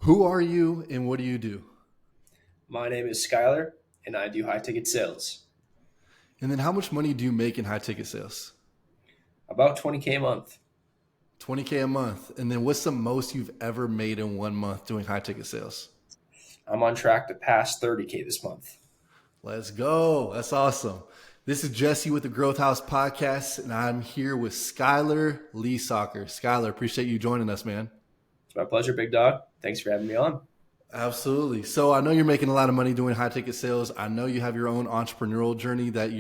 Who are you and what do you do? My name is Skylar, and I do high ticket sales. And then how much money do you make in high ticket sales? About 20K a month. 20K a month. And then what's the most you've ever made in 1 month doing high ticket sales? I'm on track to pass 30K this month. Let's go. That's awesome. This is Jesse with the Growth House Podcast, and I'm here with Skylay Lysaker. Skylar, appreciate you joining us, man. It's my pleasure, big dog. Thanks for having me on. Absolutely. So I know you're making a lot of money doing high ticket sales. I know you have your own entrepreneurial journey that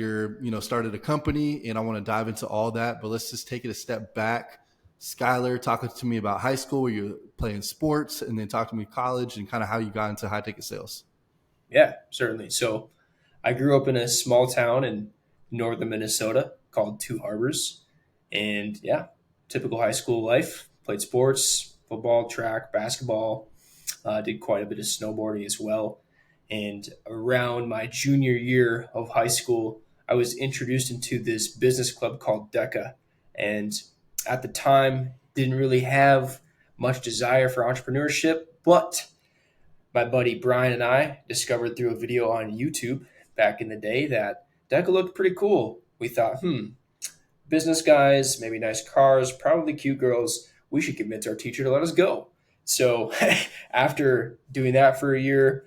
started a company, and I want to dive into all that. But let's just take it a step back. Skylar, talk to me about high school where you're playing sports, and then talk to me college and kind of how you got into high ticket sales. Yeah, certainly. So I grew up in a small town in northern Minnesota called Two Harbors. And yeah, typical high school life. Played sports, football, track, basketball. Did quite a bit of snowboarding as well. And around my junior year of high school, I was introduced into this business club called DECA. And at the time, didn't really have much desire for entrepreneurship, but my buddy Brian and I discovered through a video on YouTube back in the day that DECA looked pretty cool. We thought, business guys, maybe nice cars, probably cute girls. We should convince our teacher to let us go. So after doing that for a year,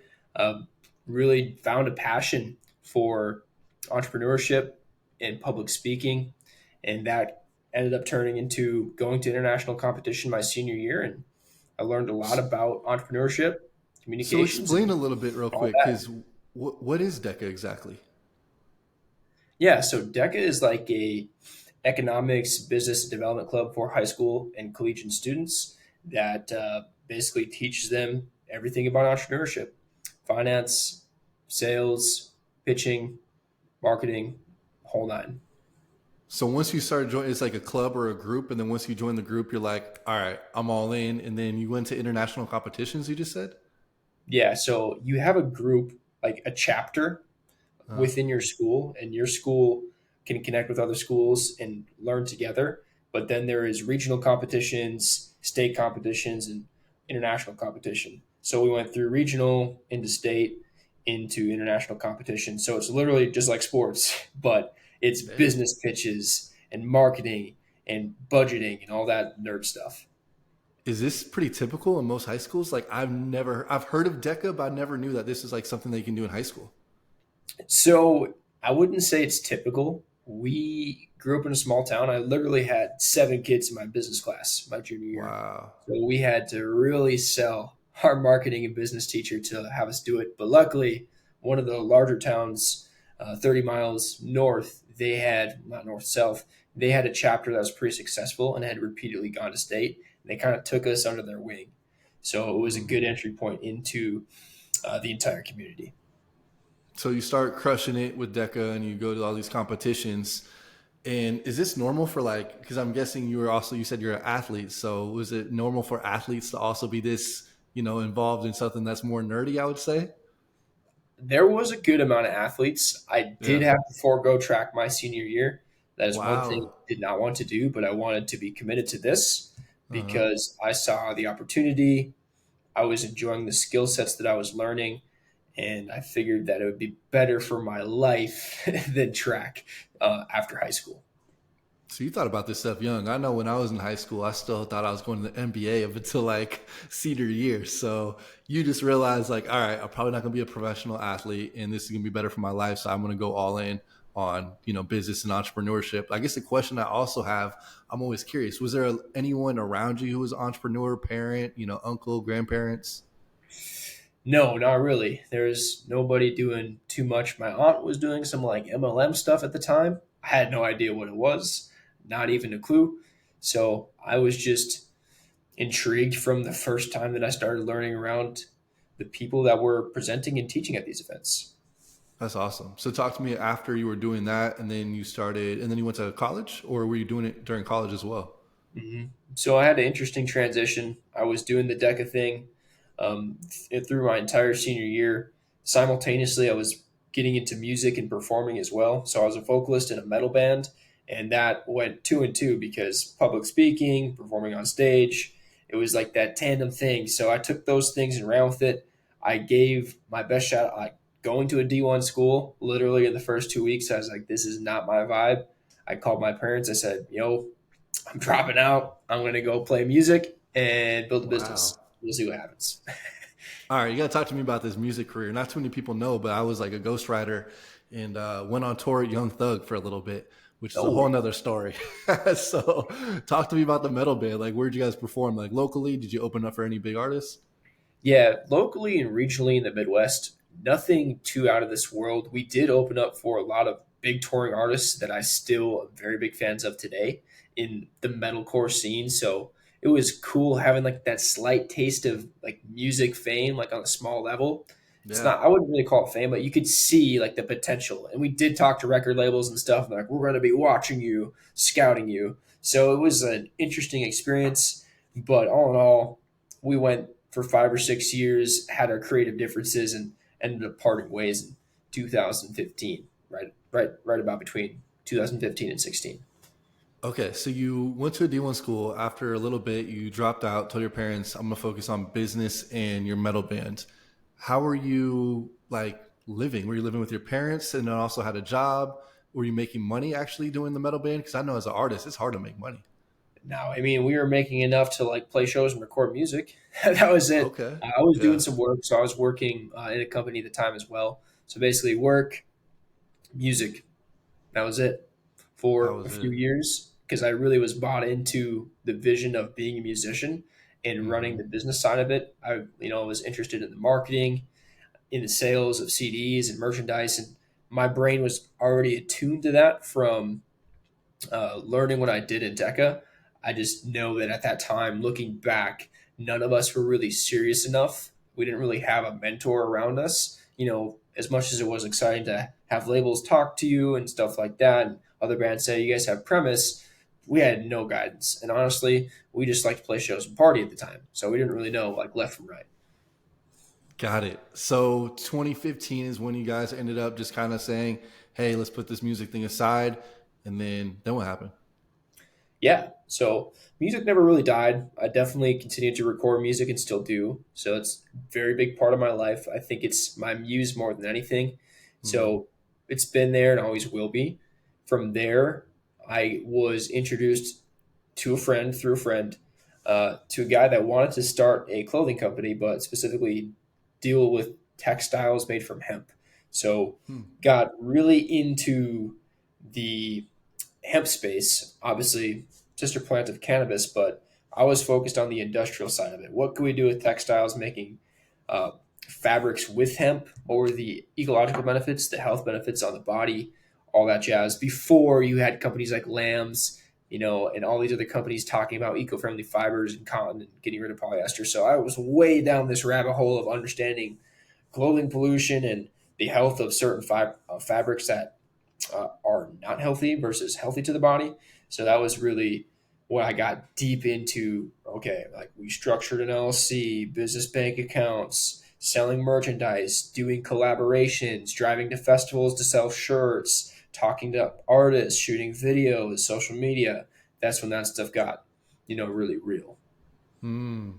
really found a passion for entrepreneurship and public speaking, and that ended up turning into going to international competition my senior year, and I learned a lot about entrepreneurship, So communications, explain and a little bit real all quick, that. because what is DECA exactly? Yeah, so DECA is like a economics business development club for high school and collegiate students that basically teaches them everything about entrepreneurship, finance, sales, pitching, marketing, whole nine. So once you start joining, it's like a club or a group, and then once you join the group, you're like, all right, I'm all in. And then you went to international competitions, you just said? Yeah, so you have a group, like a chapter Uh, within your school, and your school can connect with other schools and learn together. But then there is regional competitions, state competitions, and international competition. So we went through regional into state into international competition. So it's literally just like sports, but it's Dang. business pitches and marketing and budgeting and all that nerd stuff. Is this pretty typical in most high schools? Like I've heard of DECA, but I never knew that this is like something they can do in high school. So I wouldn't say it's typical. We grew up in a small town. I literally had 7 kids in my business class my junior year. Wow. So we had to really sell our marketing and business teacher to have us do it. But luckily, one of the larger towns, 30 miles north, they had, not north, south, they had a chapter that was pretty successful and had repeatedly gone to state. And they kind of took us under their wing. So it was a good Mhm. entry point into the entire community. So you start crushing it with DECA and you go to all these competitions. And is this normal for like, because I'm guessing you said you're an athlete. So was it normal for athletes to also be this, involved in something that's more nerdy, I would say? There was a good amount of athletes. I did Yeah. have to forego track my senior year. That is one thing Wow. I did not want to do, but I wanted to be committed to this Uh-huh. because I saw the opportunity. I was enjoying the skill sets that I was learning, and I figured that it would be better for my life than track after high school. So you thought about this stuff young. I know when I was in high school, I still thought I was going to the NBA up until like senior year. So you just realized like, all right, I'm probably not going to be a professional athlete, and this is going to be better for my life. So I'm going to go all in on business and entrepreneurship. I guess the question I also have, I'm always curious: was there anyone around you who was an entrepreneur, parent, uncle, grandparents? No, not really. There's nobody doing too much. My aunt was doing some like MLM stuff at the time. I had no idea what it was, not even a clue. So I was just intrigued from the first time that I started learning around the people that were presenting and teaching at these events. That's awesome. So talk to me after you were doing that, and then you started, and then you went to college, or were you doing it during college as well? So I had an interesting transition. I was doing the DECA thing through my entire senior year. Simultaneously, I was getting into music and performing as well. So I was a vocalist in a metal band, and that went two and two because public speaking, performing on stage, It was like that tandem thing. So I took those things and ran with it. I gave my best shot, like going to a D1 school. Literally in the first 2 weeks, I was like, this is not my vibe. I called my parents. I said, yo, I'm dropping out. I'm going to go play music and build a Wow. business. We'll see what happens. All right, you got to talk to me about this music career. Not too many people know, but I was like a ghostwriter and went on tour at Young Thug for a little bit, which is a No whole way. nother story. So, talk to me about the metal band. Like, where'd you guys perform? Like, locally? Did you open up for any big artists? Yeah, locally and regionally in the Midwest, nothing too out of this world. We did open up for a lot of big touring artists that I still am very big fans of today in the metalcore scene. So it was cool having like that slight taste of like music fame, like on a small level. It's Yeah. not, I wouldn't really call it fame, but you could see like the potential. And we did talk to record labels and stuff, and like, we're going to be watching you, scouting you. So it was an interesting experience. But all in all, we went for 5 or 6 years, had our creative differences, and ended up parting ways in 2015. Right about between 2015 and 16. Okay, so you went to a D1 school. After a little bit, you dropped out, told your parents, I'm going to focus on business and your metal band. How were you like living? Were you living with your parents and then also had a job? Were you making money actually doing the metal band? Because I know as an artist, it's hard to make money. Now, I mean, we were making enough to like play shows and record music. That was it. Okay. I was doing Yeah. some work, so I was working in a company at the time as well. So basically, work, music. That was it That for a was few it. years because I really was bought into the vision of being a musician and running Hmm. the business side of it. I, was interested in the marketing, in the sales of CDs and merchandise, and my brain was already attuned to that from learning what I did in DECA. I just know that at that time, looking back, none of us were really serious enough. We didn't really have a mentor around us. As much as it was exciting to have labels talk to you and stuff like that, and other bands say you guys have premise, we had no guidance. And honestly, we just liked to play shows and party at the time, so we didn't really know like left from right. Got it. So 2015 is when you guys ended up just kind of saying, hey, let's put this music thing aside. And then what happened? Yeah, so music never really died. I definitely continue to record music and still do. So it's a very big part of my life. I think it's my muse more than anything. Hmm. So it's been there and always will be. From there, I was introduced to a friend through a friend to a guy that wanted to start a clothing company, but specifically deal with textiles made from hemp. So Hmm. got really into the hemp space, obviously sister plant of cannabis, but I was focused on the industrial side of it. What could we do with textiles, making uh, fabrics with hemp, or the ecological benefits, the health benefits on the body, all that jazz. Before you had companies like Lambs, and all these other companies talking about eco-friendly fibers and cotton and getting rid of polyester. So I was way down this rabbit hole of understanding clothing pollution and the health of certain fabrics that are not healthy versus healthy to the body. So that was really what I got deep into. Okay, like we structured an LLC, business bank accounts, selling merchandise, doing collaborations, driving to festivals to sell shirts, talking to artists, shooting videos, social media. That's when that stuff got, really real. Hmm.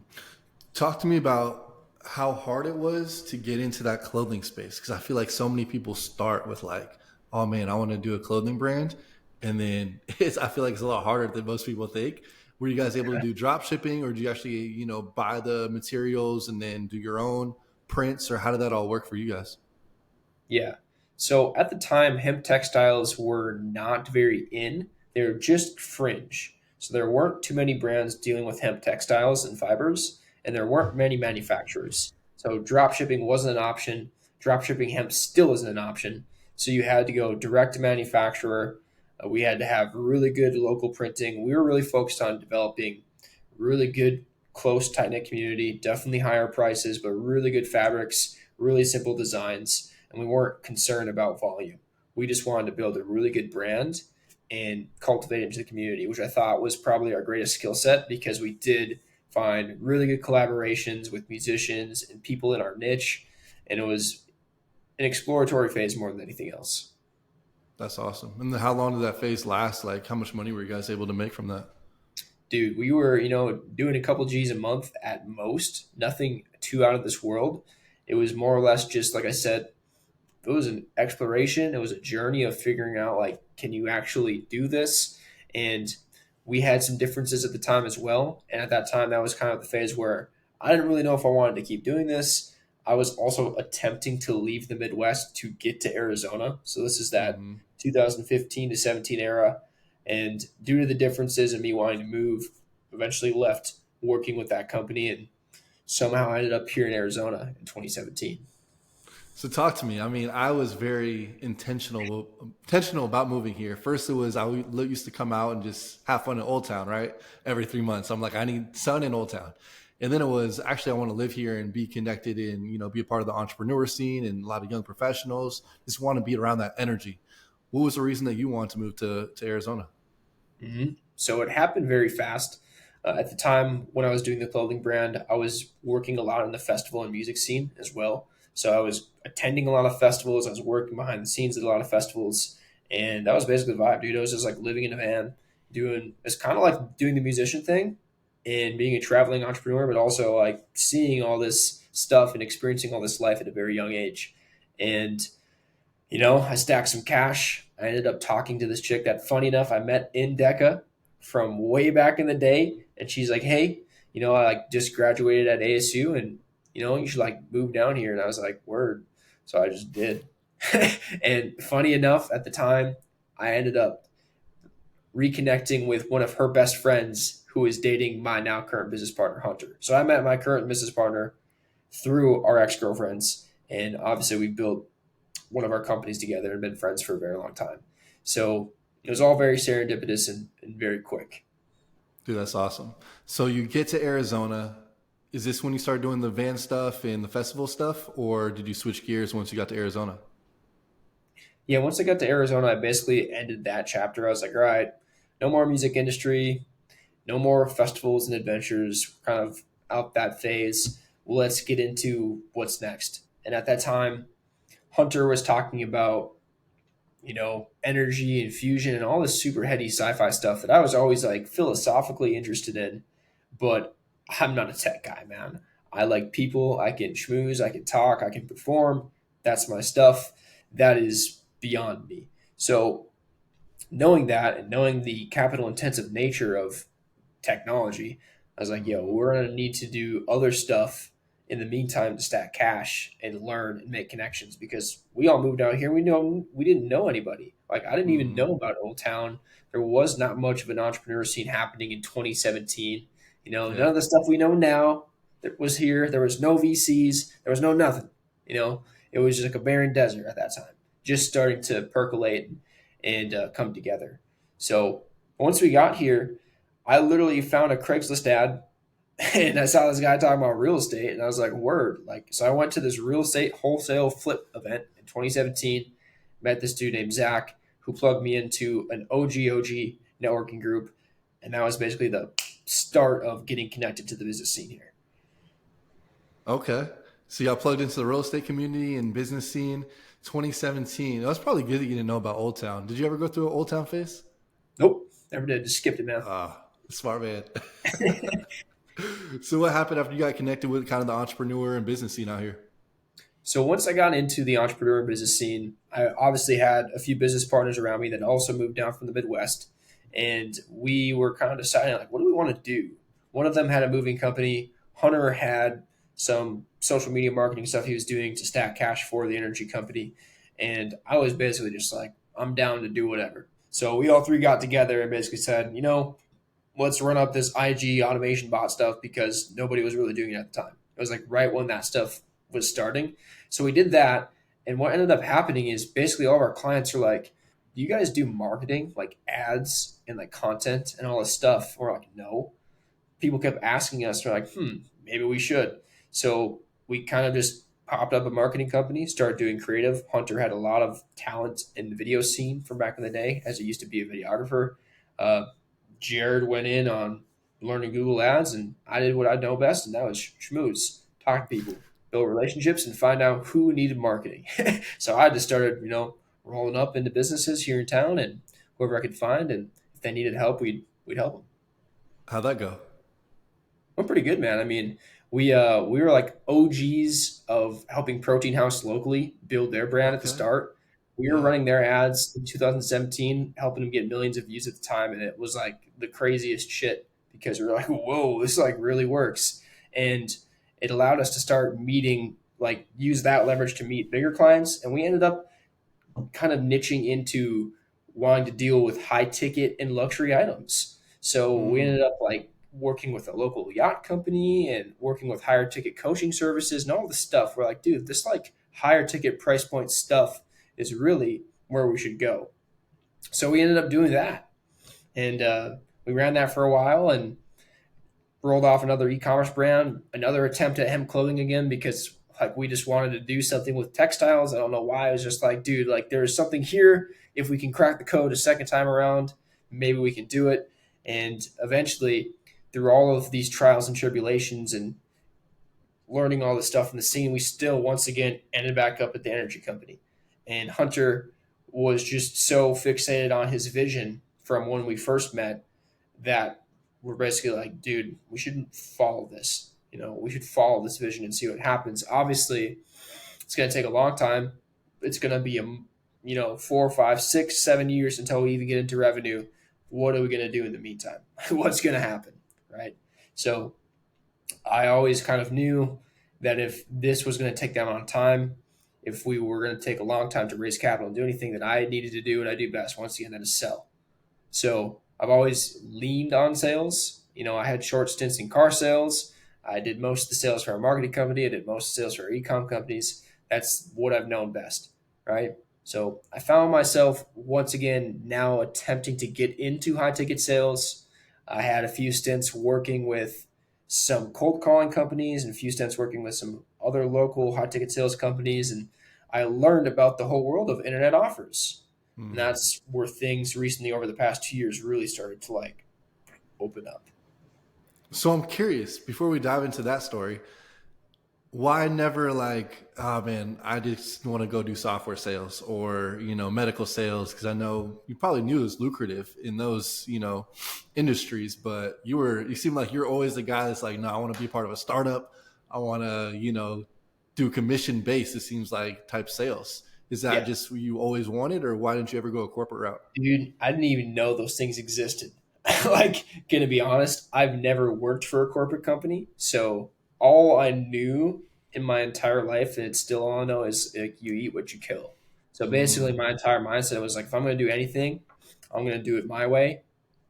Talk to me about how hard it was to get into that clothing space. Because I feel like so many people start with like, oh man, I want to do a clothing brand. And then I feel like it's a lot harder than most people think. Were you guys able to do drop shipping or do you actually, buy the materials and then do your own prints or how did that all work for you guys? Yeah. So at the time, hemp textiles were not very in. They were just fringe. So there weren't too many brands dealing with hemp textiles and fibers, and there weren't many manufacturers. So drop shipping wasn't an option. Drop shipping hemp still isn't an option. So you had to go direct to manufacturer. We had to have really good local printing. We were really focused on developing really good, close, tight knit community, definitely higher prices, but really good fabrics, really simple designs, and we weren't concerned about volume. We just wanted to build a really good brand and cultivate it into the community, which I thought was probably our greatest skill set because we did find really good collaborations with musicians and people in our niche, and it was an exploratory phase more than anything else. That's awesome. And then how long did that phase last? Like how much money were you guys able to make from that? dude, we were, doing a couple G's a month at most, nothing too out of this world. It was more or less just, like I said, it was an exploration. It was a journey of figuring out, like, can you actually do this? And we had some differences at the time as well. And at that time, that was kind of the phase where I didn't really know if I wanted to keep doing this. I was also attempting to leave the Midwest to get to Arizona. So this is that Hmm. 2015 to 17 era. And due to the differences and me wanting to move, eventually left working with that company and somehow I ended up here in Arizona in 2017. So talk to me. I mean, I was very intentional about moving here. First, it was used to come out and just have fun in Old Town, right? Every 3 months, I'm like, I need sun in Old Town. And then it was actually I want to live here and be connected and be a part of the entrepreneur scene and a lot of young professionals. Just want to be around that energy. What was the reason that you wanted to move to Arizona? So it happened very fast. At the time when I was doing the clothing brand, I was working a lot in the festival and music scene as well. So I was attending a lot of festivals. I was working behind the scenes at a lot of festivals, and that was basically the vibe, dude. I was just like living in a van, doing it's kind of like doing the musician thing and being a traveling entrepreneur, but also like seeing all this stuff and experiencing all this life at a very young age. And I stacked some cash. I ended up talking to this chick that, funny enough, I met in DECA from way back in the day. And she's like, hey, I like just graduated at ASU and, you should like move down here. And I was like, word. So I just did. And funny enough, at the time, I ended up reconnecting with one of her best friends who is dating my now current business partner, Hunter. So I met my current business partner through our ex girlfriends. And obviously, we built one of our companies together and been friends for a very long time. So it was all very serendipitous and very quick. Dude, that's awesome. So you get to Arizona. Is this when you start doing the van stuff and the festival stuff, or did you switch gears once you got to Arizona? Yeah, once I got to Arizona, I basically ended that chapter. I was like, all right, no more music industry, no more festivals and adventures, kind of out that phase. Let's get into what's next. And at that time, Hunter was talking about energy and fusion and all this super heady sci-fi stuff that I was always like philosophically interested in, but I'm not a tech guy, man. I like people, I can schmooze, I can talk, I can perform. That's my stuff. That is beyond me. So knowing that and knowing the capital intensive nature of technology, I was like, yo, Hmm. we're gonna need to do other stuff in the meantime to stack cash and learn and make connections because we all moved out here. We didn't know anybody. Like I didn't even Hmm. know about Old Town. There was not much of an entrepreneur scene happening in 2017. None Yeah. of the stuff we know now that was here. There was no VCs. There was no nothing. It was just like a barren desert at that time, just starting to percolate and come together. So once we got here, I literally found a Craigslist ad and I saw this guy talking about real estate and I was like, word. Like, so I went to this real estate wholesale flip event in 2017, met this dude named Zach who plugged me into an OG networking group. And that was basically the start of getting connected to the business scene here. Okay. So y'all plugged into the real estate community and business scene 2017. That's probably good that you didn't know about Old Town. Did you ever go through an Old Town phase? Nope, never did. Just skipped it, man. Ah, smart man. So what happened after you got connected with kind of the entrepreneur and business scene out here? So once I got into the entrepreneur business scene, I obviously had a few business partners around me that also moved down from the Midwest, and we were kind of deciding like, what do we want to do? One of them had a moving company. Hunter had some social media marketing stuff he was doing to stack cash for the energy company, and I was basically just like, I'm down to do whatever. So we all three got together and basically said, let's run up this IG automation bot stuff because nobody was really doing it at the time. It was like right when that stuff was starting. So we did that. And what ended up happening is basically all of our clients are like, do you guys do marketing, like ads and like content and all this stuff? We're like, no. People kept asking us, we're like, maybe we should. So we kind of just popped up a marketing company, started doing creative. Hunter had a lot of talent in the video scene from back in the day, as he used to be a videographer. Uh, Jared went in on learning Google Ads, and I did what I know best, and that was schmooze, talk to people, build relationships, and find out who needed marketing. So I just started, rolling up into businesses here in town, and whoever I could find, and if they needed help, we'd help them. How'd that go? We're pretty good, man. I mean, we were like OGs of helping Protein House locally build their brand at the Okay. start. We were Yeah. running their ads in 2017, helping them get millions of views at the time, and it was like the craziest shit because we were like, "Whoa, this like really works," and it allowed us to start meeting, like, use that leverage to meet bigger clients, and we ended up kind of niching into wanting to deal with high ticket and luxury items. So we Mm. ended up like working with a local yacht company and working with higher ticket coaching services and all this stuff. We're like, dude, this like higher ticket price point stuff is really where we should go. So we ended up doing that. And we ran that for a while and rolled off another e-commerce brand, another attempt at hemp clothing again because like we just wanted to do something with textiles. I don't know why. It was just like, dude, like there's something here. If we can crack the code a second time around, maybe we can do it. And eventually, through all of these trials and tribulations and learning all this stuff in the scene, we still once again ended back up at the energy company. And Hunter was just so fixated on his vision from when we first met that we're basically like, dude, we shouldn't follow this. You know, we should follow this vision and see what happens. Obviously, it's going to take a long time. It's going to be 4, 5, 6, 7 years until we even get into revenue. What are we going to do in the meantime? What's going to happen, right? So I always kind of knew that if this was going to take that amount of time, if we were going to take a long time to raise capital and do anything that I needed to do and I do best, once again, that is sell. So I've always leaned on sales. You know, I had short stints in car sales. I did most of the sales for our marketing company. I did most of the sales for our e-com companies. That's what I've known best, right? So I found myself once again now attempting to get into high ticket sales. I had a few stints working with some cold calling companies and a few stints working with some other local high ticket sales companies. And I learned about the whole world of internet offers. And Mm. that's where things recently over the past 2 years really started to like open up. So I'm curious, before we dive into that story, why never like, oh man, I just want to go do software sales or, medical sales? Cause I know you probably knew it was lucrative in those, industries, but you seem like you're always the guy that's like, no, I want to be part of a startup. I want to, do commission based, it seems like, type sales. Is that Yeah, just what you always wanted, or why didn't you ever go a corporate route? dude, I didn't even know those things existed. Like, gonna be honest, I've never worked for a corporate company. So all I knew in my entire life, and it's still all I know, is like, you eat what you kill. So basically, Mm, my entire mindset was like, if I'm gonna do anything, I'm gonna do it my way.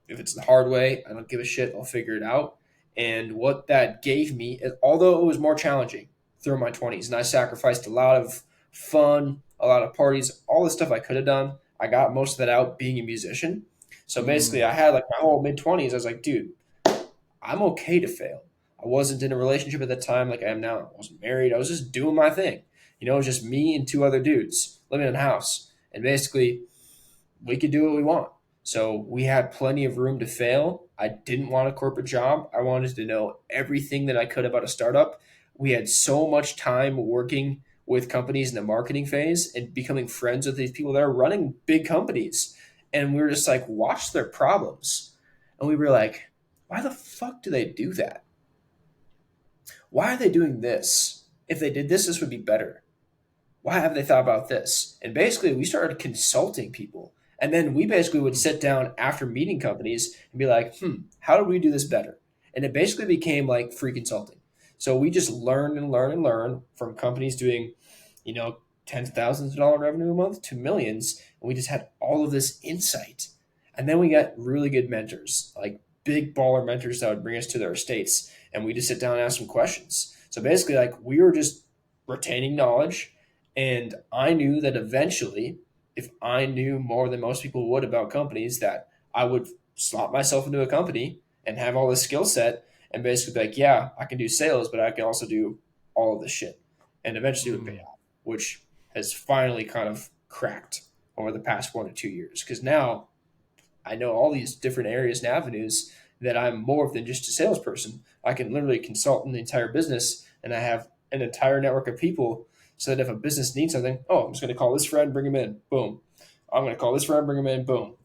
If it's the hard way, I don't give a shit. I'll figure it out. And what that gave me, although it was more challenging through my 20s, and I sacrificed a lot of fun, a lot of parties, all the stuff I could have done, I got most of that out being a musician. So basically, mm, I had like my whole mid 20s. I was like, dude, I'm okay to fail. I wasn't in a relationship at that time like I am now. I wasn't married. I was just doing my thing. You know, it was just me and two other dudes living in a house. And basically, we could do what we want. So we had plenty of room to fail. I didn't want a corporate job. I wanted to know everything that I could about a startup. We had so much time working with companies in the marketing phase and becoming friends with these people that are running big companies. And we were just like, watch their problems. And we were like, why the fuck do they do that? Why are they doing this? If they did this, this would be better. Why have they thought about this? And basically, we started consulting people. And then we basically would mm, sit down after meeting companies and be like, how do we do this better? And it basically became like free consulting. So we just learn and learn and learn from companies doing, tens of thousands of dollar revenue a month to millions. And we just had all of this insight. And then we got really good mentors, like big baller mentors that would bring us to their estates. And we just sit down and ask some questions. So basically, like we were just retaining knowledge, and I knew that eventually, if I knew more than most people would about companies, that I would slot myself into a company and have all this skill set and basically be like, yeah, I can do sales, but I can also do all of this shit. And eventually it would pay mm. off, which has finally kind of cracked over the past 1 to 2 years. Because now I know all these different areas and avenues that I'm more than just a salesperson. I can literally consult in the entire business, and I have an entire network of people so that if a business needs something, oh, I'm just going to call this friend, bring him in, boom. I'm going to call this friend, bring him in, boom.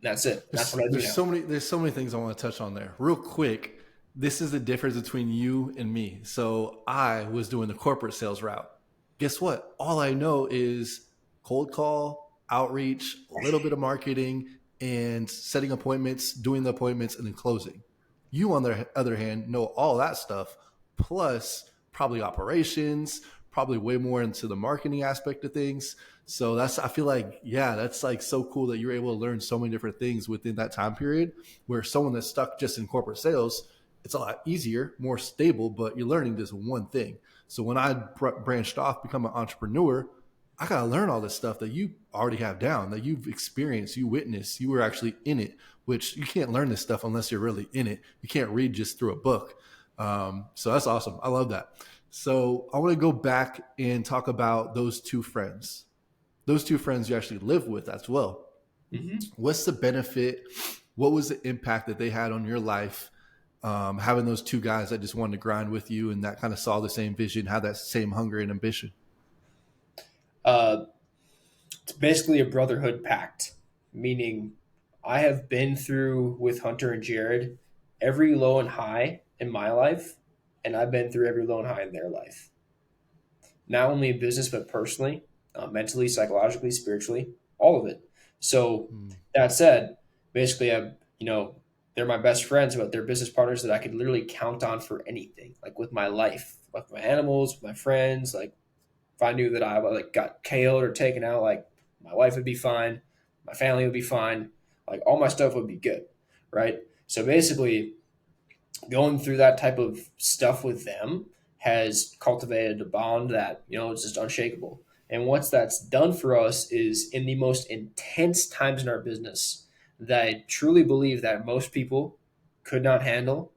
That's it. That's what I do now. There's so many things I want to touch on there. Real quick, this is the difference between you and me. So I was doing the corporate sales route. Guess what? All I know is cold call, outreach, a little bit of marketing, and setting appointments, doing the appointments, and then closing. You, on the other hand, know all that stuff, plus probably operations, probably way more into the marketing aspect of things. So I feel like, yeah, that's like so cool that you're able to learn so many different things within that time period where someone that's stuck just in corporate sales, it's a lot easier, more stable, but you're learning this one thing. So when I branched off, become an entrepreneur, I got to learn all this stuff that you already have down, that you've experienced, you witnessed, you were actually in it, which you can't learn this stuff unless you're really in it. You can't read just through a book. So that's awesome. I love that. So I want to go back and talk about those two friends. Those two friends you actually live with as well. Mm-hmm. What's the benefit? What was the impact that they had on your life? Having those two guys that just wanted to grind with you and that kind of saw the same vision, had that same hunger and ambition. Uh, it's basically a brotherhood pact, meaning I have been through with Hunter and Jared every low and high in my life, and I've been through every low and high in their life. Not only in business, but personally, mentally, psychologically, spiritually, all of it. So Mm. that said, basically, they're my best friends, but they're business partners that I could literally count on for anything, like with my life, with my animals, with my friends. Like if I knew that I like got KO'd or taken out, like my wife would be fine, my family would be fine, like all my stuff would be good, right? So basically, going through that type of stuff with them has cultivated a bond that is just unshakable. And what that's done for us is in the most intense times in our business that I truly believe that most people could not handle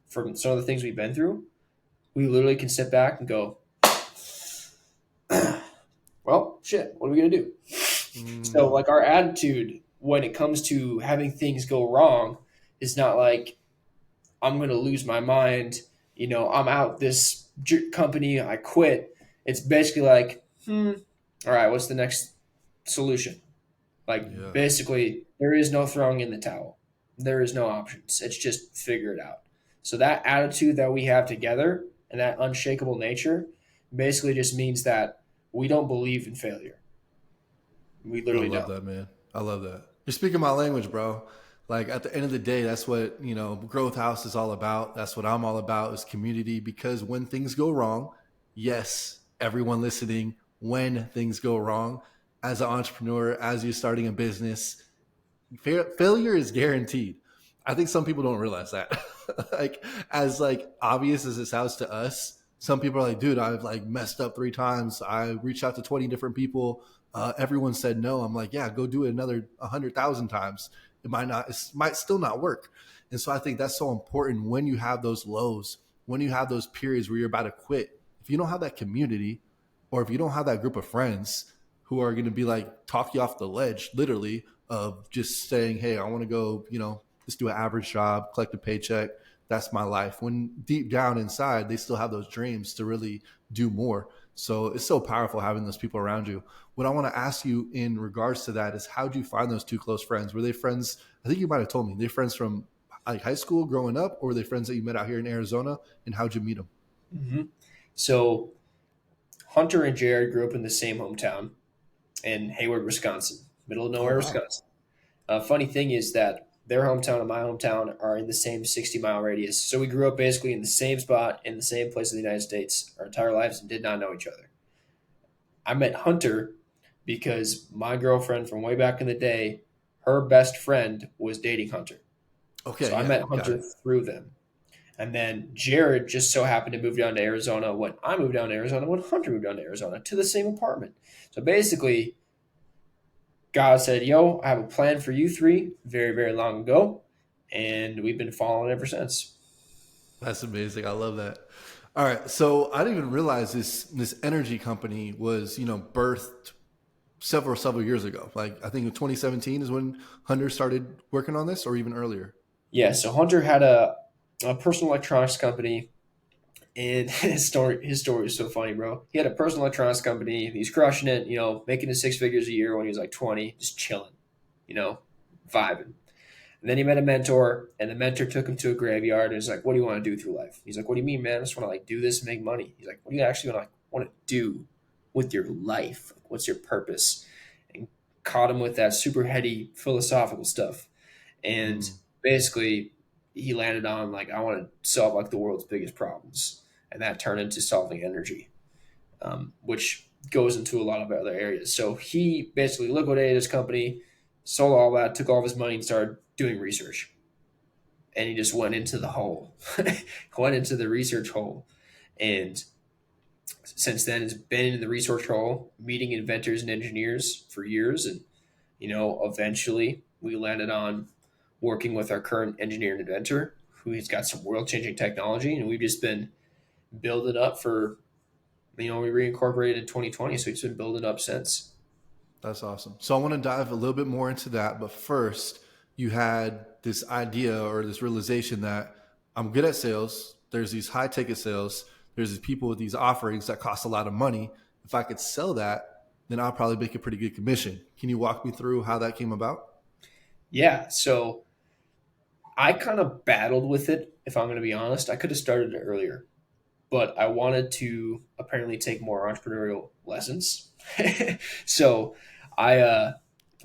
from some of the things we've been through, we literally can sit back and go, well, shit, what are we going to do? So, Mm. like, our attitude when it comes to having things go wrong is not like, I'm going to lose my mind. I'm out this company, I quit. It's basically like, all right, what's the next solution? Like, Yeah. basically, there is no throwing in the towel. There is no options. It's just figure it out. So that attitude that we have together and that unshakable nature basically just means that we don't believe in failure. We I literally love don't. that, man. I love that. You're speaking my language, bro. Like at the end of the day, that's what, Growth House is all about. That's what I'm all about is community because when things go wrong, yes, everyone listening, when things go wrong, as an entrepreneur, as you're starting a business, failure is guaranteed. I think some people don't realize that. Like as like obvious as it sounds to us, some people are like, dude, I've like messed up 3 times. I reached out to 20 different people. Everyone said no. I'm like, yeah, go do it another 100,000 times. It might still not work. And so I think that's so important when you have those lows, when you have those periods where you're about to quit. If you don't have that community, or if you don't have that group of friends who are going to be like talk you off the ledge, literally, of just saying, hey, I want to go, just do an average job, collect a paycheck. That's my life. When deep down inside, they still have those dreams to really do more. So it's so powerful having those people around you. What I want to ask you in regards to that is how do you find those two close friends? Were they friends? I think you might have told me they're friends from like high school growing up, or were they friends that you met out here in Arizona? And how'd you meet them? hmm So Hunter and Jared grew up in the same hometown in Hayward, Wisconsin, middle of Oh, nowhere, wow. Wisconsin. Funny thing is that their hometown and my hometown are in the same 60-mile radius. So we grew up basically in the same spot in the same place in the United States our entire lives and did not know each other. I met Hunter because my girlfriend from way back in the day, her best friend was dating Hunter. So Okay. I Yeah. met Got Hunter it. through them. And then Jared just so happened to move down to Arizona when I moved down to Arizona, when Hunter moved down to Arizona to the same apartment. So basically, God said, yo, I have a plan for you three very, very long ago. And we've been following ever since. That's amazing. I love that. All right. So I didn't even realize this energy company was, birthed several years ago. Like I think in 2017 is when Hunter started working on this, or even earlier. Yeah, so Hunter had a personal electronics company. And his story is so funny, bro. He had a personal electronics company. He's crushing it, making his 6 figures a year when he was like 20, just chilling, you know, vibing. And then he met a mentor, and the mentor took him to a graveyard and was like, "What do you want to do through life?" He's like, "What do you mean, man? I just want to like do this and make money." He's like, "What do you actually want to do with your life? Like, what's your purpose?" And caught him with that super heady philosophical stuff. And Mm, basically, he landed on like, "I want to solve like the world's biggest problems," and that turned into solving energy, which goes into a lot of other areas. So he basically liquidated his company, sold all that, took all of his money, and started doing research. And he just went into the hole, went into the research hole. And since then, has been in the research hole, meeting inventors and engineers for years. And, eventually we landed on working with our current engineer and inventor, who has got some world changing technology. And we've just been building up for, we reincorporated in 2020. So it's been building up since. that's awesome. So I want to dive a little bit more into that. But first, you had this idea or this realization that I'm good at sales. There's these high ticket sales. There's these people with these offerings that cost a lot of money. If I could sell that, then I'll probably make a pretty good commission. Can you walk me through how that came about? Yeah. So I kind of battled with it, if I'm going to be honest. I could have started it earlier, but I wanted to apparently take more entrepreneurial lessons. So I,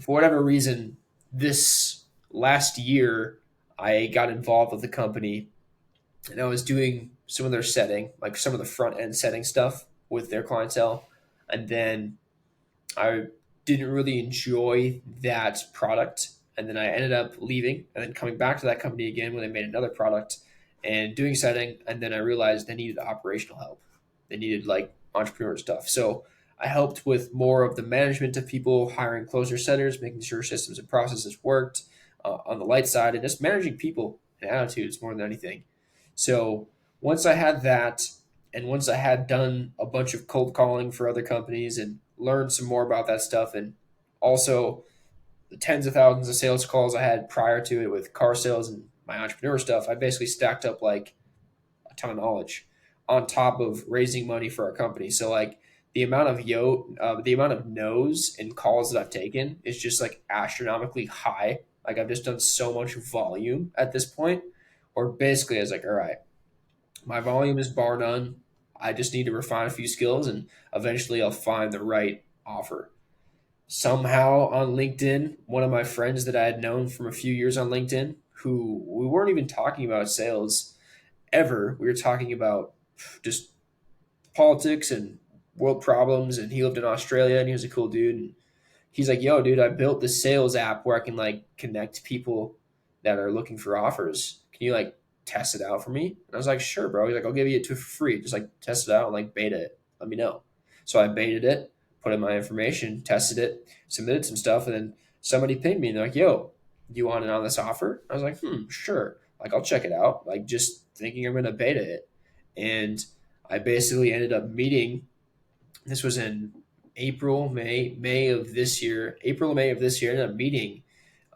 for whatever reason, this last year, I got involved with the company and I was doing some of their setting, like some of the front end setting stuff with their clientele. And then I didn't really enjoy that product. And then I ended up leaving and then coming back to that company again when they made another product and doing setting. And then I realized they needed operational help. They needed like entrepreneur stuff. So I helped with more of the management of people, hiring closer setters, making sure systems and processes worked on the light side, and just managing people and attitudes more than anything. So once I had that, and once I had done a bunch of cold calling for other companies and learned some more about that stuff, and also the tens of thousands of sales calls I had prior to it with car sales and my entrepreneur stuff, I basically stacked up like a ton of knowledge on top of raising money for our company. So like the amount of no's and calls that I've taken is just like astronomically high. Like I've just done so much volume at this point, or basically I was like, all right, my volume is bar none. I just need to refine a few skills and eventually I'll find the right offer. Somehow on LinkedIn, one of my friends that I had known from a few years on LinkedIn, who we weren't even talking about sales ever, we were talking about just politics and world problems. And he lived in Australia and he was a cool dude. And he's like, "Yo, dude, I built this sales app where I can like connect people that are looking for offers. Can you like test it out for me?" And I was like, "Sure, bro." He's like, "I'll give you it for free. Just like test it out and like beta it. Let me know." So I baited it, put in my information, tested it, submitted some stuff, and then somebody pinged me and they're like, "Yo, do you want it on this offer?" I was like, sure. Like I'll check it out. Like just thinking I'm gonna beta it. And I basically ended up meeting, this was in May of this year, April, May of this year, I ended up meeting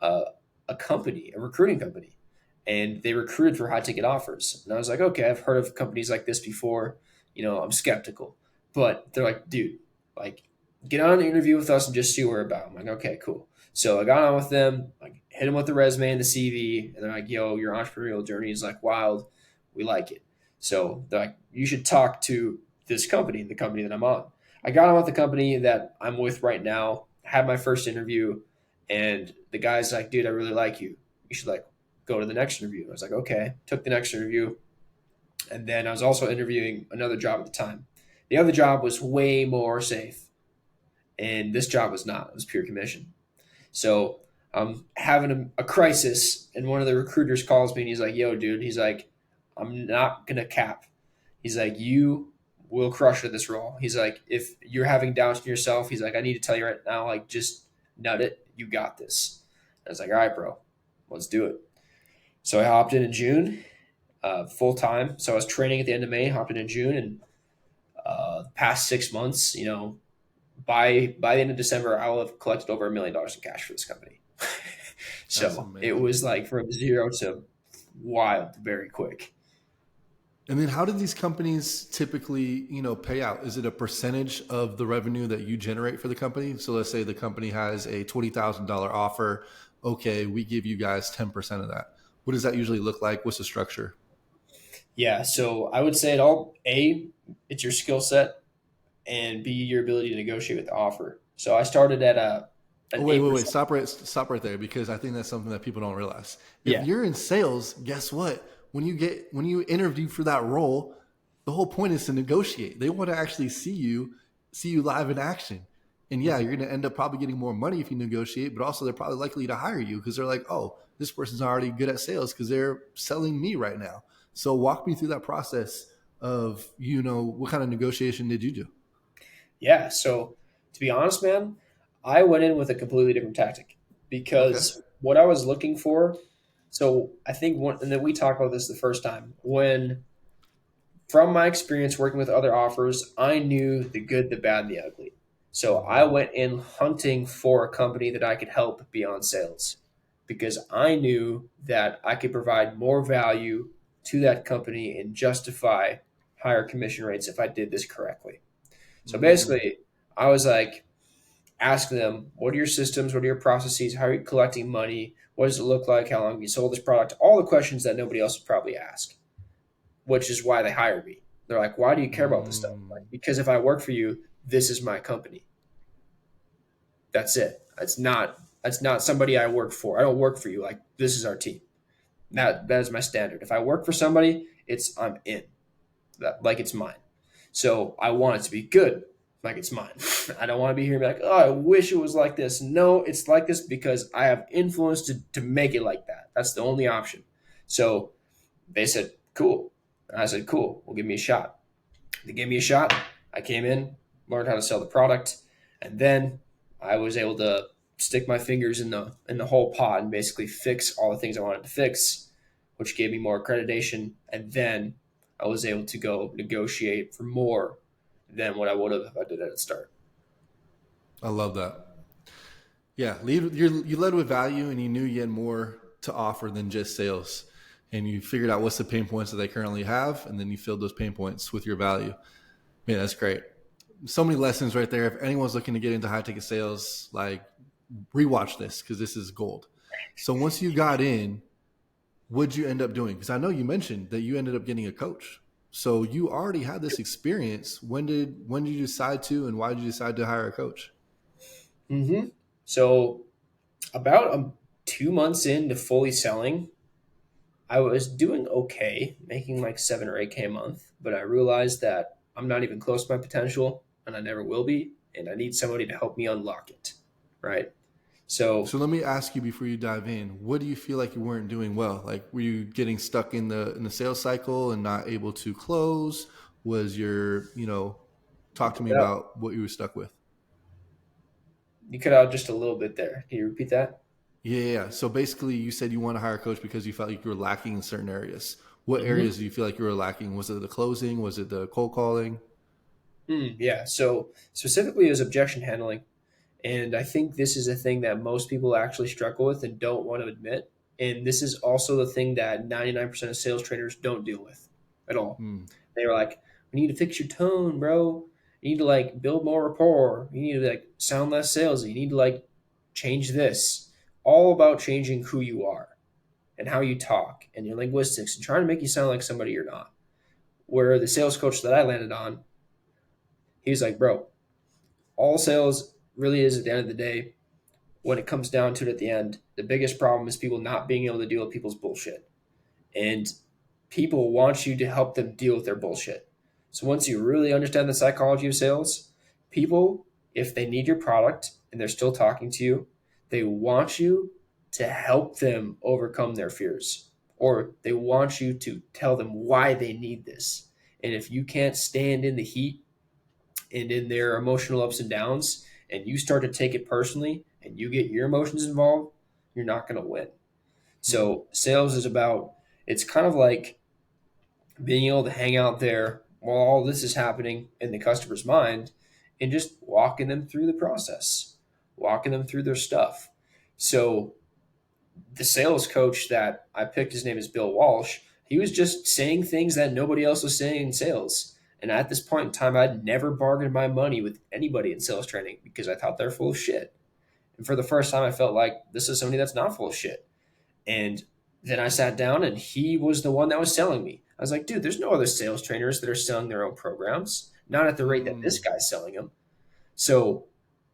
uh, a company, a recruiting company, and they recruited for high ticket offers. And I was like, okay, I've heard of companies like this before. I'm skeptical, but they're like, dude, like, get on an interview with us and just see what we're about. I'm like, okay, cool. So I got on with them, like, hit them with the resume and the CV, and they're like, yo, your entrepreneurial journey is like wild. We like it. So they're like, you should talk to this company, the company that I'm on. I got on with the company that I'm with right now, had my first interview, and the guy's like, dude, I really like you. You should like go to the next interview. I was like, okay. Took the next interview. And then I was also interviewing another job at the time. The other job was way more safe. And this job was not. It was pure commission. So I'm having a crisis, and one of the recruiters calls me and he's like, yo, dude, he's like, I'm not going to cap. He's like, you will crush at this role. He's like, if you're having doubts in yourself, he's like, I need to tell you right now, like, just nut it. You got this. I was like, all right, bro, let's do it. So I hopped in June, full time. So I was training at the end of May, hopped in June, and the past 6 months, by the end of December, I will have collected over $1 million in cash for this company. That's So it amazing. was like from zero to wild very quick. And then how do these companies typically, pay out? Is it a percentage of the revenue that you generate for the company? So let's say the company has a $20,000 offer okay, we give you guys 10% of that? What does that usually look like? What's the structure? Yeah, so I would say it all A, it's your skill set, and B, your ability to negotiate with the offer. So I started at Oh, an wait. 8%. Stop right there because I think that's something that people don't realize. If Yeah. you're in sales, guess what? When you interview for that role, the whole point is to negotiate. They want to actually see you live in action. And yeah, Mhm. you're going to end up probably getting more money if you negotiate, but also they're probably likely to hire you because they're like, oh, this person's already good at sales because they're selling me right now. So walk me through that process of, what kind of negotiation did you do? Yeah. So to be honest, man, I went in with a completely different tactic Okay. because what I was looking for. So I think one, and then we talked about this the first time when, from my experience working with other offers, I knew the good, the bad, and the ugly. So I Mm-hmm. went in hunting for a company that I could help beyond sales because I knew that I could provide more value to that company and justify higher commission rates if I did this correctly. So Mm-hmm. basically, I was like, ask them, what are your systems? What are your processes? How are you collecting money? What does it look like? How long have you sold this product? All the questions that nobody else would probably ask, which is why they hired me. They're like, why do you care about this stuff? I'm like, Mm-hmm. because if I work for you, this is my company. That's it. That's not somebody I work for. I don't work for you. Like, this is our team. That is my standard. If I work for somebody, it's I'm in. That like it's mine. So I want it to be good, like it's mine. I don't want to be here and be like, oh, I wish it was like this. No, it's like this because I have influence to make it like that. That's the only option. So they said, cool. And I said, cool. Well, give me a shot. They gave me a shot. I came in, learned how to sell the product, and then I was able to stick my fingers in the whole pot and basically fix all the things I wanted to fix, which gave me more accreditation. And then I was able to go negotiate for more than what I would have if I did it at the start. I love that. Yeah, you led with value, and you knew you had more to offer than just sales, and you figured out what's the pain points that they currently have, and then you filled those pain points with your value. Man, that's great. So many lessons right there. If anyone's looking to get into high ticket sales, like rewatch this because this is gold. So once you got in, what'd you end up doing? Because I know you mentioned that you ended up getting a coach. So you already had this experience. When did you decide to, and why did you decide to hire a coach? Mm-hmm. So about 2 months into fully selling, I was doing okay, making like 7 or 8K a month, but I realized that I'm not even close to my potential and I never will be. And I need somebody to help me unlock it. Right. So, So let me ask you before you dive in, what do you feel like you weren't doing well? Like were you getting stuck in the sales cycle and not able to close? Was talk to me yeah, about what you were stuck with. you cut out just a little bit there. Can you repeat that? Yeah. So basically you said you want to hire a coach because you felt like you were lacking in certain areas. What Mm-hmm. areas do you feel like you were lacking? Was it the closing? Was it the cold calling? Yeah. So, specifically, is objection handling. And I think this is a thing that most people actually struggle with and don't want to admit. And this is also the thing that 99% of sales trainers don't deal with at all. Hmm. They were like, "We need to fix your tone, bro. You need to like build more rapport. You need to like sound less salesy. You need to like change this." All about changing who you are and how you talk and your linguistics and trying to make you sound like somebody you're not. Where the sales coach that I landed on, he was like, "Bro, all sales really is at the end of the day, when it comes down to it at the end, the biggest problem is people not being able to deal with people's bullshit. And people want you to help them deal with their bullshit. So once you really understand the psychology of sales, people, if they need your product and they're still talking to you, they want you to help them overcome their fears, or they want you to tell them why they need this. And if you can't stand in the heat and in their emotional ups and downs, and you start to take it personally and you get your emotions involved, you're not going to win. Hmm. So sales is about, it's kind of like being able to hang out there while all this is happening in the customer's mind and just walking them through the process, walking them through their stuff. So the sales coach that I picked, his name is Bill Walsh. He was just saying things that nobody else was saying in sales. And at this point in time, I'd never bargained my money with anybody in sales training because I thought they're full of shit. And for the first time, I felt like this is somebody that's not full of shit. And then I sat down and he was the one that was selling me. I was like, dude, there's no other sales trainers that are selling their own programs, not at the rate that this Mm. guy's selling them. So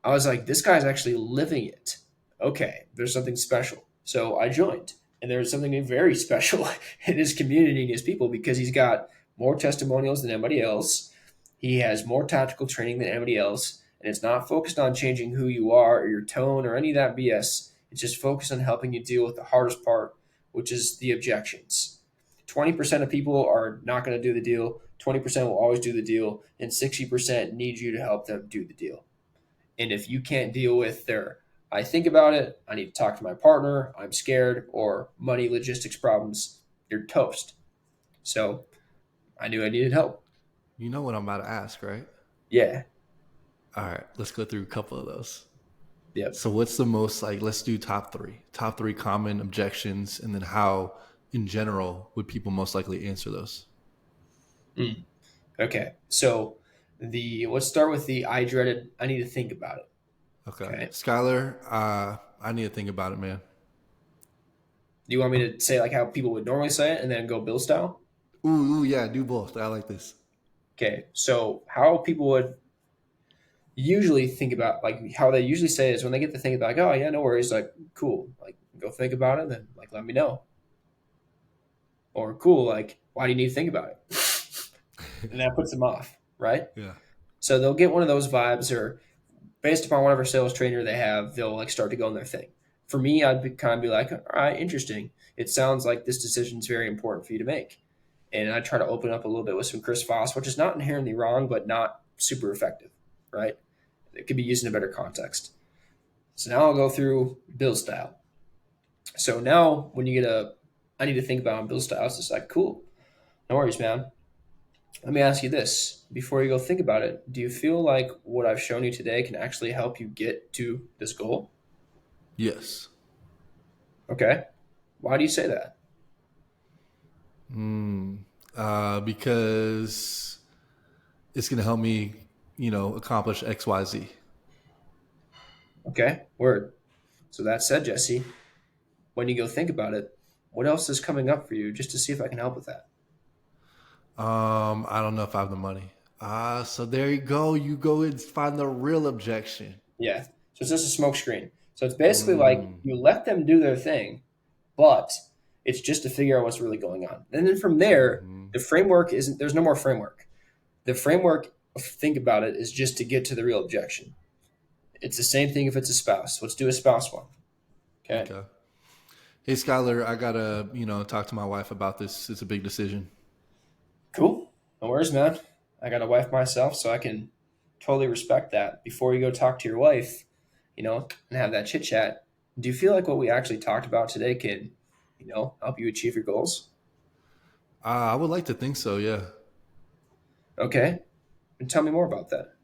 I was like, this guy's actually living it. Okay, there's something special. So I joined. And there's something very special in his community and his people because he's got more testimonials than anybody else. He has more tactical training than anybody else. And it's not focused on changing who you are or your tone or any of that BS. It's just focused on helping you deal with the hardest part, which is the objections. 20% of people are not going to do the deal, 20% will always do the deal, and 60% need you to help them do the deal. And if you can't deal with their, I think about it, I need to talk to my partner, I'm scared, or money logistics problems, you're toast. So I knew I needed help. You know what I'm about to ask, right? Yeah. All right, let's go through a couple of those. Yep. So, what's the most like? Let's do top three common objections, and then how, in general, would people most likely answer those? Mm. Okay. So the let's start with the I dreaded. I need to think about it. Okay, Okay. Skylar, I need to think about it, man. Do you want me to say like how people would normally say it and then go Bill style? Ooh, yeah, do both. I like this. Okay. So how people would usually think about like how they usually say is when they get to think about like, oh yeah, no worries, like cool. Like go think about it, then like let me know. Or cool, like, why do you need to think about it? And that puts them off, right? Yeah. So they'll get one of those vibes, or based upon whatever sales trainer they have, they'll like start to go in their thing. For me, kind of be like, all right, interesting. It sounds like this decision is very important for you to make. And I try to open up a little bit with some Chris Voss, which is not inherently wrong, but not super effective, right? It could be used in a better context. So now I'll go through Bill style. So now when you get I need to think about Bill style, it's just like, cool. No worries, man. Let me ask you this before you go think about it. Do you feel like what I've shown you today can actually help you get to this goal? Yes. Okay. Why do you say that? Mm, because it's going to help me, accomplish X, Y, Z. Okay. Word. So that said, Jesse, when you go think about it, what else is coming up for you just to see if I can help with that? I don't know if I have the money. So there you go. You go and find the real objection. Yeah. So it's just a smoke screen. So it's basically like Mm, you let them do their thing, but it's just to figure out what's really going on. And then from there, mm-hmm. the framework isn't, there's no more framework. The framework, think about it, is just to get to the real objection. It's the same thing if it's a spouse. Let's do a spouse one. Okay. Okay. Hey, Skylar, I gotta, talk to my wife about this. It's a big decision. Cool. No worries, man. I got a wife myself, so I can totally respect that. Before you go talk to your wife, and have that chit chat, do you feel like what we actually talked about today can, help you achieve your goals? I would like to think so. Yeah. Okay. And tell me more about that.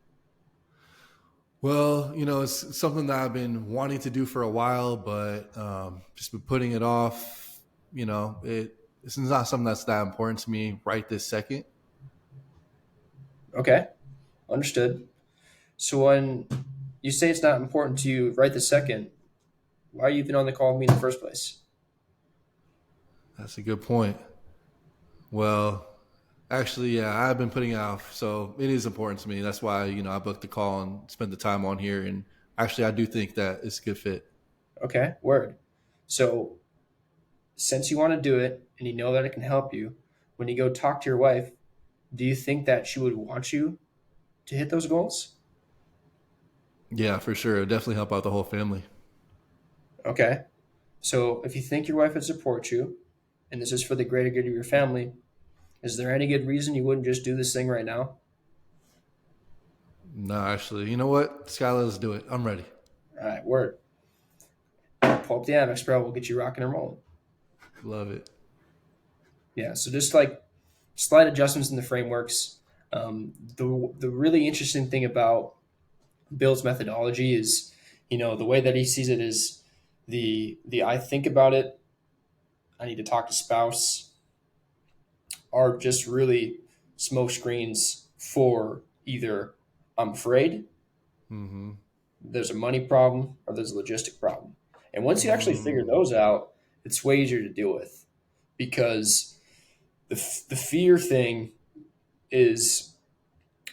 Well, it's something that I've been wanting to do for a while, but just been putting it off. It's not something that's that important to me right this second. Okay. Understood. So when you say it's not important to you right this second, why are you even on the call with me in the first place? That's a good point. Well, actually, yeah, I've been putting it off, so it is important to me. That's why I booked the call and spent the time on here. And actually, I do think that it's a good fit. Okay. Word. So since you want to do it and you know that it can help you, when you go talk to your wife, do you think that she would want you to hit those goals? Yeah, for sure. It'll definitely help out the whole family. Okay. So if you think your wife would support you, and this is for the greater good of your family, is there any good reason you wouldn't just do this thing right now? No, actually, you know what, Skylar, let's do it. I'm ready. All right, word. Pull up the Amex, bro. We'll get you rocking and rolling. Love it. Yeah. So just like slight adjustments in the frameworks. The really interesting thing about Bill's methodology is, the way that he sees it is the I think about it. I need to talk to spouse are just really smoke screens for either I'm afraid Mm-hmm. There's a money problem or there's a logistic problem. And once you actually figure Mm, those out, it's way easier to deal with because the fear thing is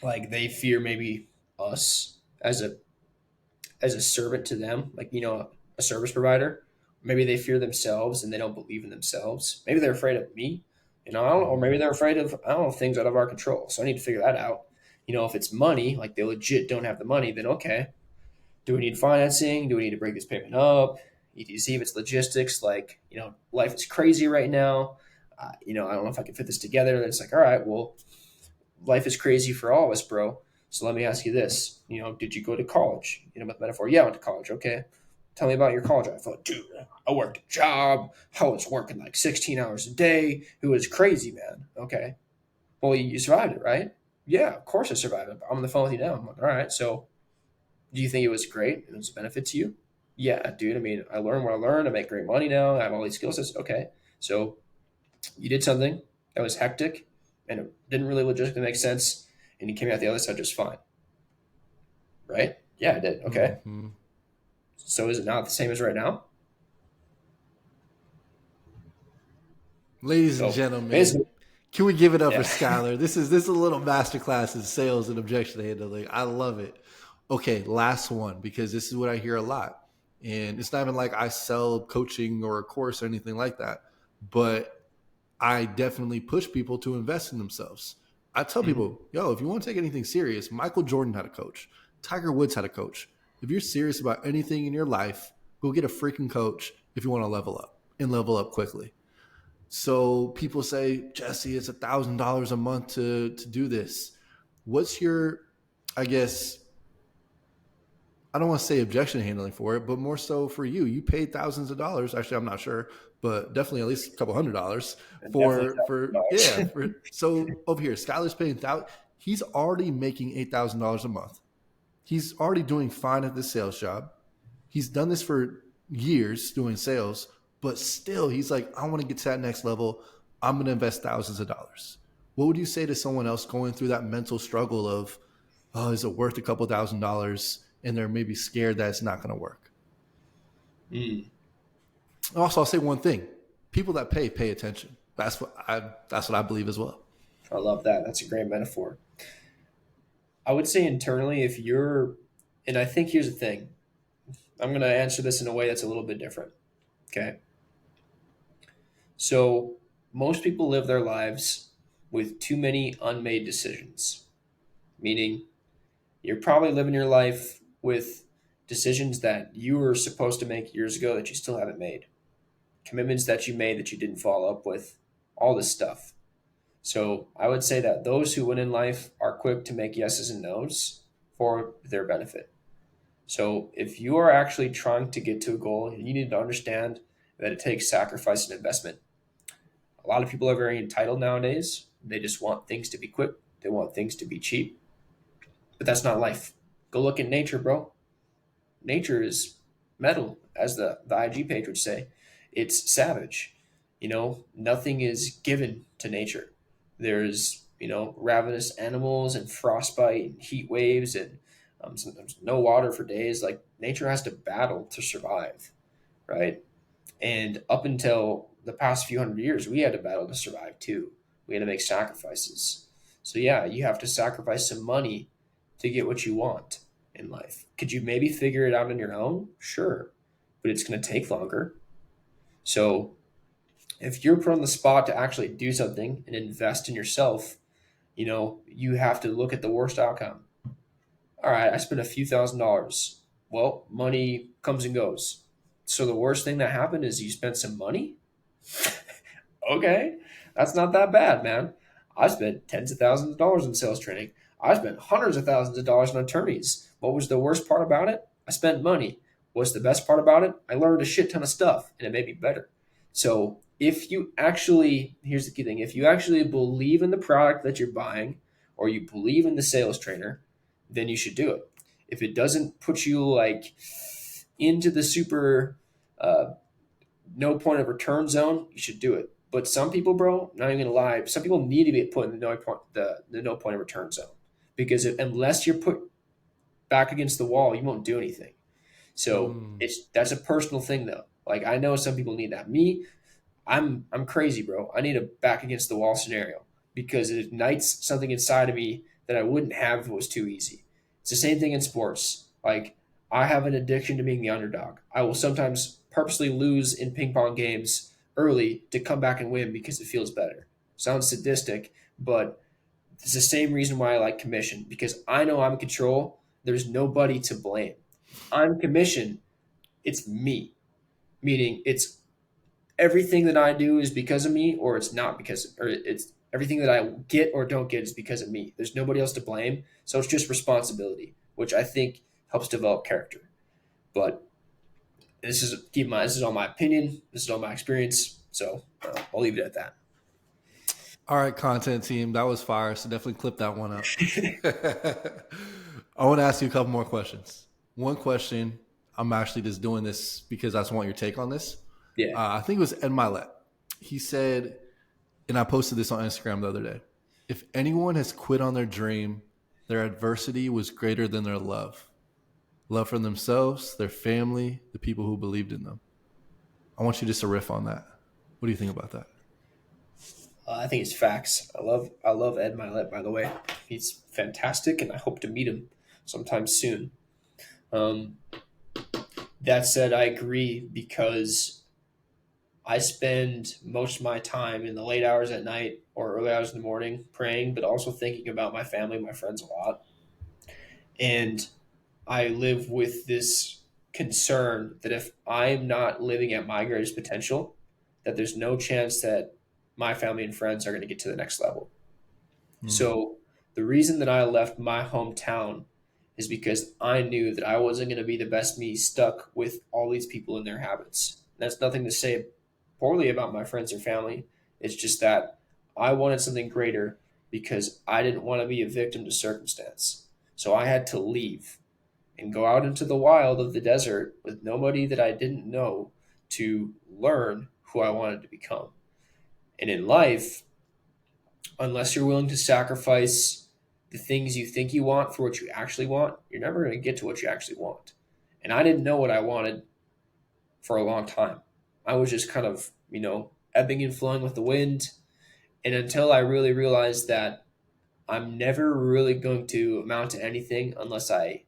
like they fear maybe us as a servant to them, like a service provider. Maybe they fear themselves and they don't believe in themselves. Maybe they're afraid of me, I don't know, or maybe mm, they're afraid of I don't know things out of our control. So I need to figure that out. If it's money, like they legit don't have the money, then okay, do we need financing? Do we need to break this payment up? ETC if it's logistics, like life is crazy right now. I don't know if I can fit this together. And it's like, all right, well, life is crazy for all of us, bro. So let me ask you this: did you go to college? With metaphor, yeah, I went to college. Okay, tell me about your college life. Oh, dude, I worked a job. I was working like 16 hours a day. It was crazy, man. Okay, well, you survived it, right? Yeah, of course I survived it. I'm on the phone with you now. I'm like, all right, so do you think it was great and it was a benefit to you? Yeah, dude. I mean, I learned what I learned. I make great money now. I have all these skill sets. Okay, so you did something that was hectic and it didn't really logistically make sense, and you came out the other side just fine, right? Yeah, I did. Okay. mm. So is it not the same as right now? Ladies and So gentlemen, basically, can we give it up for yeah. Skylar? This is a little masterclass in sales and objection handling. I love it. Okay, last one because this is what I hear a lot, and it's not even like I sell coaching or a course or anything like that, but I definitely push people to invest in themselves. I tell Mhm. people, yo, if you want to take anything serious, Michael Jordan had a coach, Tiger Woods had a coach. If you're serious about anything in your life, go get a freaking coach if you want to level up and level up quickly. So people say, Jesse, it's $1,000 a month to do this. What's your, I guess, I don't want to say objection handling for it, but more so for you. You paid thousands of dollars. Actually, I'm not sure, but definitely at least a couple $100 And definitely for yeah. $1,000. For so over here, Skylar's paying thousand. He's already making $8,000 a month. He's already doing fine at this sales job. He's done this for years doing sales, but still, he's like, I want to get to that next level. I'm going to invest thousands of dollars. What would you say to someone else going through that mental struggle of, oh, is it worth a couple $1,000s? And they're maybe scared that it's not going to work. Mm, Also, I'll say one thing: people that pay attention. That's what I believe as well. I love that. That's a great metaphor. I would say internally, if you're, and I think here's the thing. I'm going to answer this in a way that's a little bit different. Okay. So most people live their lives with too many unmade decisions, meaning you're probably living your life with decisions that you were supposed to make years ago that you still haven't made, commitments that you made that you didn't follow up with, all this stuff. So I would say that those who win in life are quick to make yeses and nos for their benefit. So if you are actually trying to get to a goal, you need to understand that it takes sacrifice and investment. A lot of people are very entitled nowadays. They just want things to be quick. They want things to be cheap, but that's not life. Go look at nature, bro. Nature is metal, as the IG page would say. It's savage. Nothing is given to nature. There's, ravenous animals and frostbite and heat waves and sometimes no water for days. Like nature has to battle to survive, right? And up until the past few hundred years, we had to battle to survive too. We had to make sacrifices. So yeah, you have to sacrifice some money to get what you want in life. Could you maybe figure it out on your own? Sure, but it's going to take longer. So if you're put on the spot to actually do something and invest in yourself, you have to look at the worst outcome. All right, I spent a few $1,000s. Well, money comes and goes. So the worst thing that happened is you spent some money. Okay, that's not that bad, man. I spent tens of thousands of dollars in sales training. I spent hundreds of thousands of dollars on attorneys. What was the worst part about it? I spent money. What's the best part about it? I learned a shit ton of stuff and it made me better. So if you actually, here's the key thing, if you actually believe in the product that you're buying or you believe in the sales trainer, then you should do it. If it doesn't put you like into the super uh, no point of return zone, you should do it. But some people, bro, not even gonna lie, some people need to be put in the no point of return zone because unless you're put back against the wall, you won't do anything. So Mm. that's a personal thing though. Like I know some people need that. Me, I'm crazy, bro. I need a back against the wall scenario because it ignites something inside of me that I wouldn't have if it was too easy. It's the same thing in sports. Like I have an addiction to being the underdog. I will sometimes purposely lose in ping pong games early to come back and win because it feels better. Sounds sadistic, but it's the same reason why I like commission because I know I'm in control. There's nobody to blame. I'm commission. It's me, meaning it's everything that I do is because of me, or it's not because, or it's everything that I get or don't get is because of me. There's nobody else to blame, so it's just responsibility, which I think helps develop character. But this is all my opinion. This is all my experience. So I'll leave it at that. All right, content team, that was fire. So definitely clip that one up. I want to ask you a couple more questions. One question, I'm actually just doing this because I just want your take on this. Yeah, I think it was Ed Milet. He said, and I posted this on Instagram the other day. If anyone has quit on their dream, their adversity was greater than their love. Love for themselves, their family, the people who believed in them. I want you just to riff on that. What do you think about that? I think it's facts. I love Ed Milet. By the way, he's fantastic, and I hope to meet him sometime soon. Um, that said, I agree because I spend most of my time in the late hours at night or early hours in the morning praying, but also thinking about my family, my friends a lot. And I live with this concern that if I'm not living at my greatest potential, that there's no chance that my family and friends are going to get to the next level. Hmm. So the reason that I left my hometown is because I knew that I wasn't going to be the best me stuck with all these people and their habits. That's nothing to say poorly about my friends or family. It's just that I wanted something greater because I didn't want to be a victim to circumstance. So I had to leave and go out into the wild of the desert with nobody that I didn't know to learn who I wanted to become. And in life, unless you're willing to sacrifice the things you think you want for what you actually want, you're never going to get to what you actually want. And I didn't know what I wanted for a long time. I was just kind of, ebbing and flowing with the wind. And until I really realized that I'm never really going to amount to anything unless I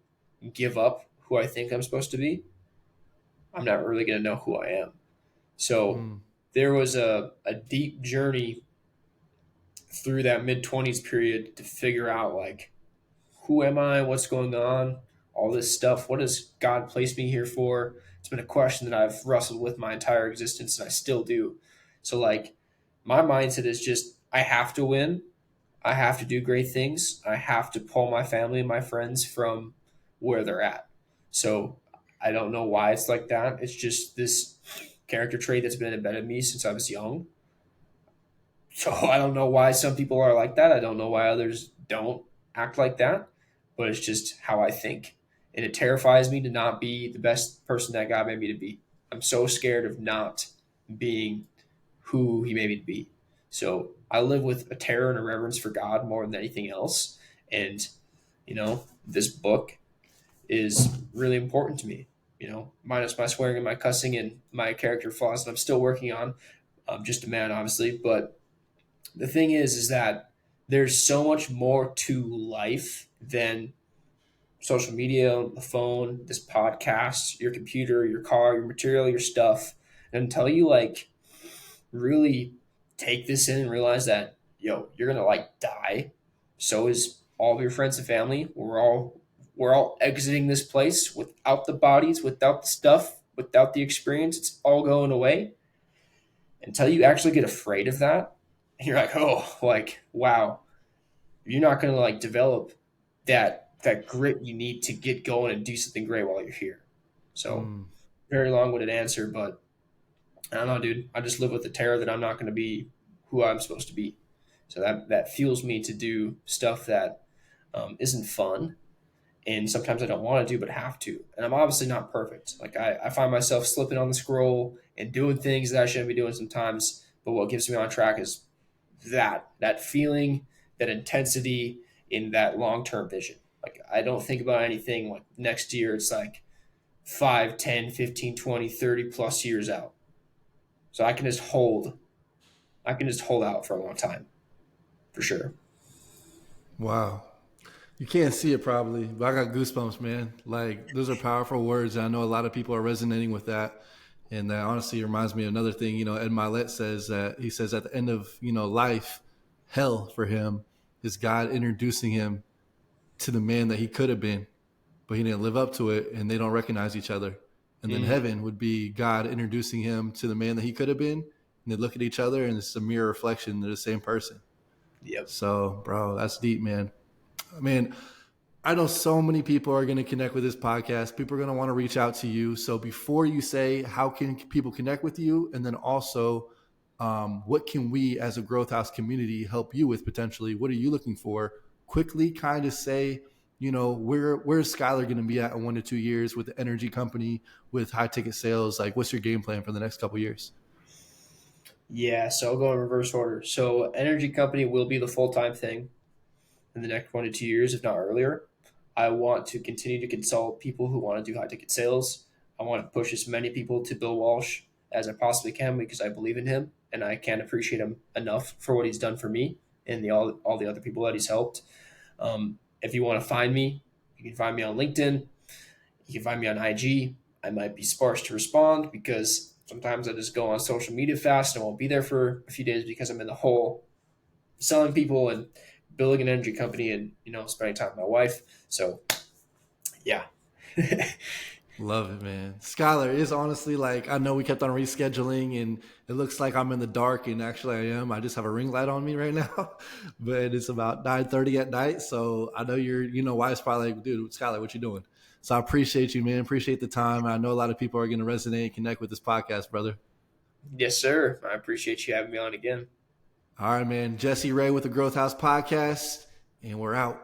give up who I think I'm supposed to be, I'm not really going to know who I am. So Hmm. there was a deep journey through that mid 20s period to figure out like who am I? What's going on? All this stuff. What does God place me here for? It's been a question that I've wrestled with my entire existence, and I still do. So, like, my mindset is just I have to win. I have to do great things. I have to pull my family and my friends from where they're at. So, I don't know why it's like that. It's just this character trait that's been embedded in me since I was young. So I don't know why some people are like that. I don't know why others don't act like that, but it's just how I think. And it terrifies me to not be the best person that God made me to be. I'm so scared of not being who He made me to be. So I live with a terror and a reverence for God more than anything else. And, this book is really important to me, minus my swearing and my cussing and my character flaws that I'm still working on. I'm just a man, obviously, but the thing is that there's so much more to life than social media, the phone, this podcast, your computer, your car, your material, your stuff. And until you like really take this in and realize that, you're gonna like die. So is all of your friends and family. We're all exiting this place without the bodies, without the stuff, without the experience. It's all going away until you actually get afraid of that. And you're like, oh, like, wow, you're not going to like develop that grit you need to get going and do something great while you're here. So, Hmm. very long-winded answer, but I don't know, dude. I just live with the terror that I'm not going to be who I'm supposed to be. So that fuels me to do stuff that isn't fun, and sometimes I don't want to do, but have to. And I'm obviously not perfect. Like I find myself slipping on the scroll and doing things that I shouldn't be doing sometimes. But what keeps me on track is that feeling, that intensity in that long term vision. Like I don't think about anything like next year. It's like 5, 10, 15, 20, 30 plus years out. So I can just hold out for a long time for sure. Wow. You can't see it probably, but I got goosebumps, man. Like those are powerful words. And I know a lot of people are resonating with that. And that honestly reminds me of another thing. Ed Milet says that he says at the end of, life, hell for him is God introducing him to the man that he could have been, but he didn't live up to it and they don't recognize each other. And then Mm, heaven would be God introducing him to the man that he could have been. And they look at each other and it's a mirror reflection. They're the same person. yep. So, bro, that's deep, man. I mean, I know so many people are going to connect with this podcast. People are going to want to reach out to you. So before you say, how can people connect with you? And then also, what can we as a Growth House community help you with potentially? What are you looking for? Quickly kind of say, where's Skylay going to be at in 1 to 2 years with the energy company, with high ticket sales? Like, what's your game plan for the next couple of years? Yeah, so I'll go in reverse order. So energy company will be the full time thing in the next 1 to 2 years, if not earlier. I want to continue to consult people who want to do high ticket sales. I want to push as many people to Bill Walsh as I possibly can because I believe in him and I can't appreciate him enough for what he's done for me and all the other people that he's helped. If you want to find me, you can find me on LinkedIn. You can find me on IG. I might be sparse to respond because sometimes I just go on social media fast and I won't be there for a few days because I'm in the hole selling people and building an energy company and spending time with my wife. So yeah. Love it, man. Skylar is honestly like, I know we kept on rescheduling and it looks like I'm in the dark and actually I am. I just have a ring light on me right now, but it's about 9:30 at night. So I know why it's probably like, dude, Skylar, what you doing? So I appreciate you, man. Appreciate the time. I know a lot of people are going to resonate and connect with this podcast, brother. Yes, sir. I appreciate you having me on again. All right, man. Jesse Ray with the Growth House podcast, and we're out.